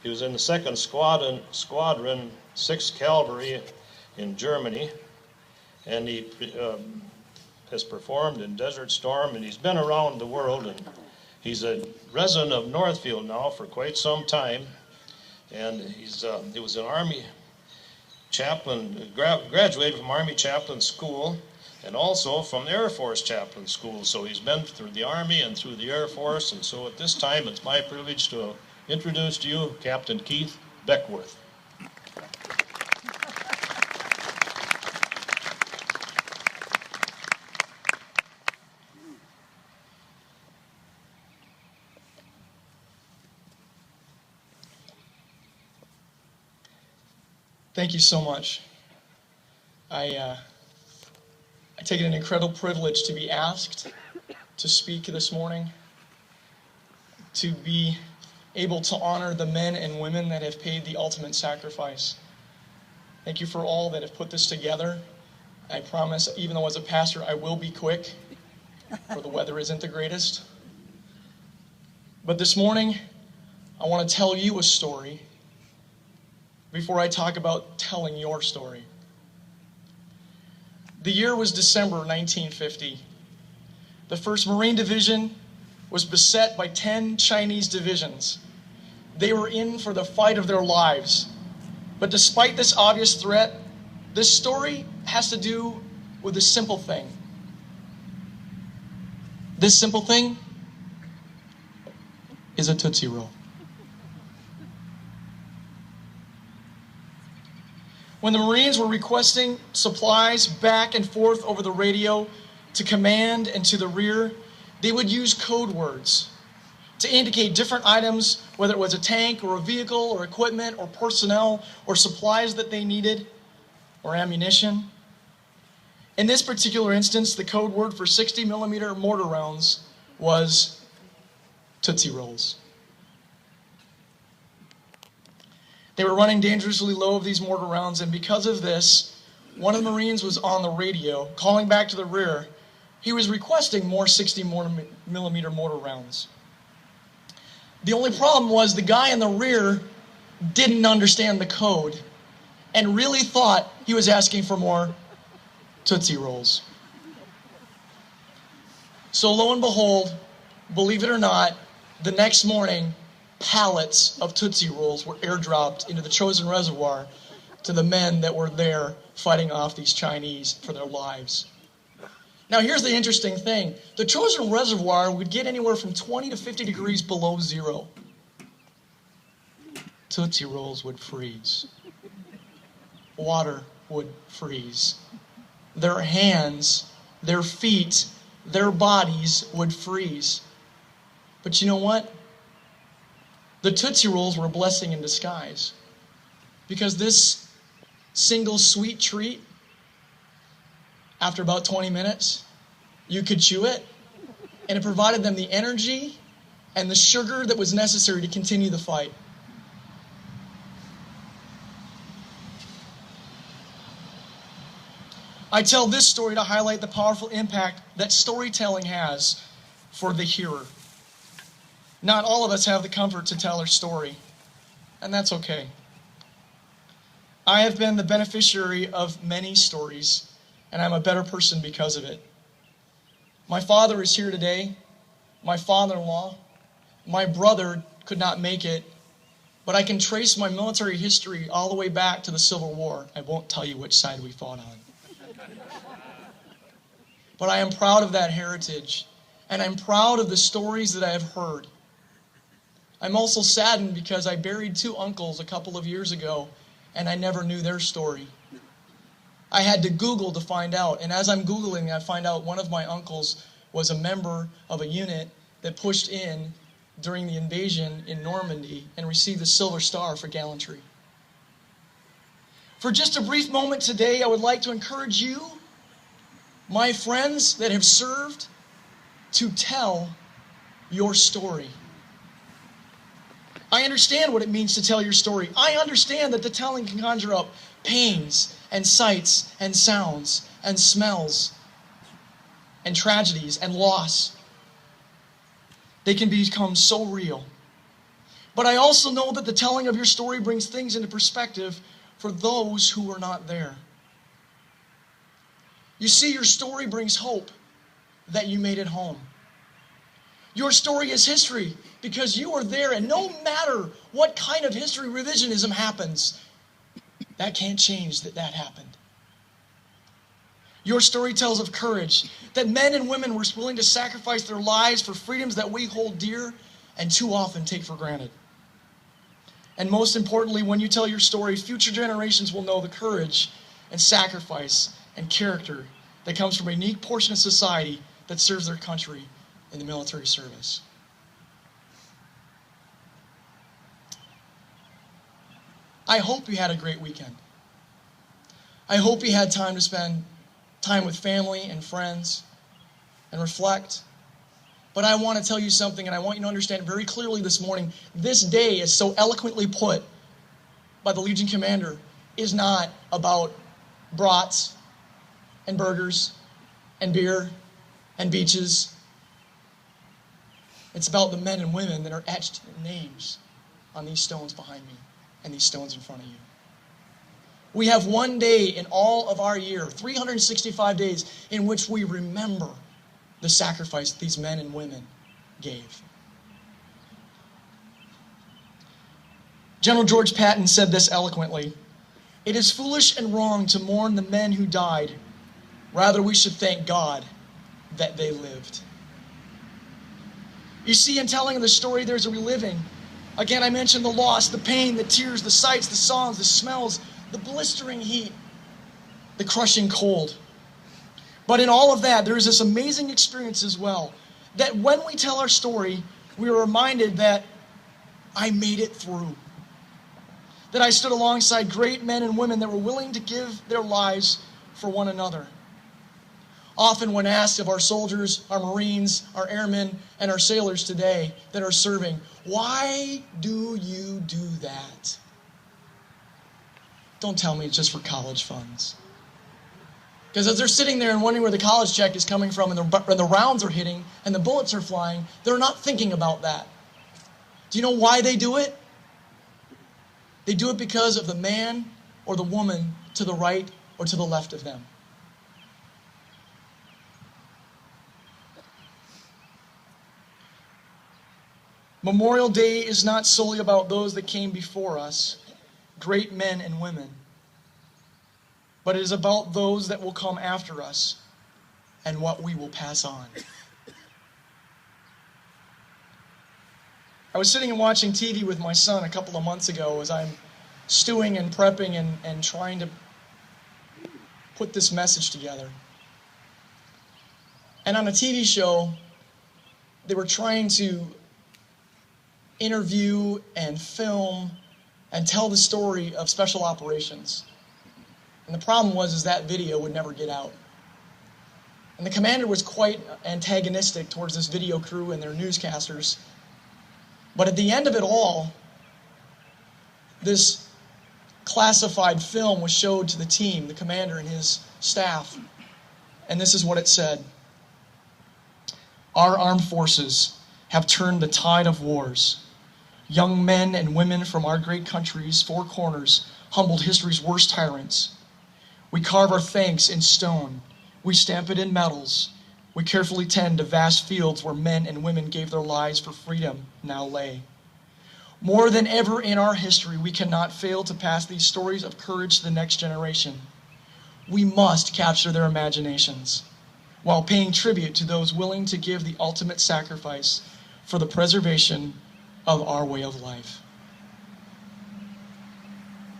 He was in the 2nd Squadron, 6th Cavalry in Germany, and he has performed in Desert Storm, and he's been around the world, and he's a resident of Northfield now for quite some time, and he was an Army chaplain, graduated from Army Chaplain School, and also from the Air Force Chaplain School. So he's been through the Army and through the Air Force, and so at this time it's my privilege to introduce to you Captain Keith Beckwith. Thank you so much. I take it an incredible privilege to be asked to speak this morning, to be able to honor the men and women that have paid the ultimate sacrifice. Thank you for all that have put this together. I promise, even though as a pastor, I will be quick, for the weather isn't the greatest. But this morning, I want to tell you a story before I talk about telling your story. The year was December 1950. The 1st Marine Division was beset by 10 Chinese divisions. They were in for the fight of their lives. But despite this obvious threat, this story has to do with a simple thing. This simple thing is a Tootsie Roll. When the Marines were requesting supplies back and forth over the radio to command and to the rear, they would use code words to indicate different items, whether it was a tank or a vehicle or equipment or personnel or supplies that they needed or ammunition. In this particular instance, the code word for 60mm mortar rounds was Tootsie Rolls. They were running dangerously low of these mortar rounds, and because of this, one of the Marines was on the radio, calling back to the rear. He was requesting more 60mm mortar rounds. The only problem was the guy in the rear didn't understand the code and really thought he was asking for more Tootsie Rolls. So lo and behold, believe it or not, the next morning, pallets of Tootsie Rolls were airdropped into the Chosin Reservoir to the men that were there fighting off these Chinese for their lives. Now here's the interesting thing. The Chosin Reservoir would get anywhere from 20 to 50 degrees below zero. Tootsie Rolls would freeze. Water would freeze. Their hands, their feet, their bodies would freeze. But you know what? The Tootsie Rolls were a blessing in disguise, because this single sweet treat, after about 20 minutes, you could chew it, and it provided them the energy and the sugar that was necessary to continue the fight. I tell this story to highlight the powerful impact that storytelling has for the hearer. Not all of us have the comfort to tell our story, and that's okay. I have been the beneficiary of many stories, and I'm a better person because of it. My father is here today, my father-in-law, my brother could not make it, but I can trace my military history all the way back to the Civil War. I won't tell you which side we fought on. But I am proud of that heritage, and I'm proud of the stories that I have heard. I'm also saddened because I buried 2 uncles a couple of years ago, and I never knew their story. I had to Google to find out, and as I'm Googling, I find out one of my uncles was a member of a unit that pushed in during the invasion in Normandy and received the Silver Star for gallantry. For just a brief moment today, I would like to encourage you, my friends that have served, to tell your story. I understand what it means to tell your story. I understand that the telling can conjure up pains and sights and sounds and smells and tragedies and loss. They can become so real. But I also know that the telling of your story brings things into perspective for those who were not there. You see, your story brings hope that you made it home. Your story is history because you were there, and no matter what kind of history revisionism happens, that can't change that happened. Your story tells of courage, that men and women were willing to sacrifice their lives for freedoms that we hold dear and too often take for granted. And most importantly, when you tell your story, future generations will know the courage and sacrifice and character that comes from a unique portion of society that serves their country in the military service. I hope you had a great weekend. I hope you had time to spend time with family and friends and reflect. But I want to tell you something, and I want you to understand very clearly this morning. This day, as so eloquently put by the Legion Commander, is not about brats and burgers and beer and beaches. It's about the men and women that are etched in names on these stones behind me and these stones in front of you. We have one day in all of our year, 365 days, in which we remember the sacrifice these men and women gave. General George Patton said this eloquently: "It is foolish and wrong to mourn the men who died. Rather, we should thank God that they lived." You see, in telling the story, there's a reliving. Again, I mentioned the loss, the pain, the tears, the sights, the songs, the smells, the blistering heat, the crushing cold. But in all of that, there is this amazing experience as well, that when we tell our story, we are reminded that I made it through. That I stood alongside great men and women that were willing to give their lives for one another. Often when asked of our soldiers, our Marines, our airmen, and our sailors today that are serving, why do you do that? Don't tell me it's just for college funds. Because as they're sitting there and wondering where the college check is coming from and the rounds are hitting and the bullets are flying, they're not thinking about that. Do you know why they do it? They do it because of the man or the woman to the right or to the left of them. Memorial Day is not solely about those that came before us, great men and women, but it is about those that will come after us and what we will pass on. I was sitting and watching TV with my son a couple of months ago as I'm stewing and prepping and trying to put this message together. And on a TV show, they were trying to interview and film and tell the story of special operations. And the problem was that video would never get out. And the commander was quite antagonistic towards this video crew and their newscasters. But at the end of it all, this classified film was showed to the team, the commander and his staff. And this is what it said: "Our armed forces have turned the tide of wars. Young men and women from our great country's four corners humbled history's worst tyrants. We carve our thanks in stone. We stamp it in metals. We carefully tend to vast fields where men and women gave their lives for freedom now lay. More than ever in our history, we cannot fail to pass these stories of courage to the next generation. We must capture their imaginations while paying tribute to those willing to give the ultimate sacrifice for the preservation of our way of life."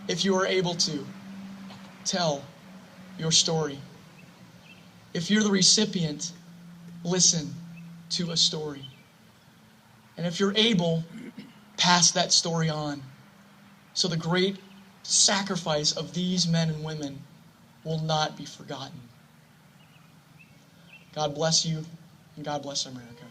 If you are able to, tell your story. If you're the recipient, listen to a story. And if you're able, pass that story on so the great sacrifice of these men and women will not be forgotten. God bless you, and God bless America.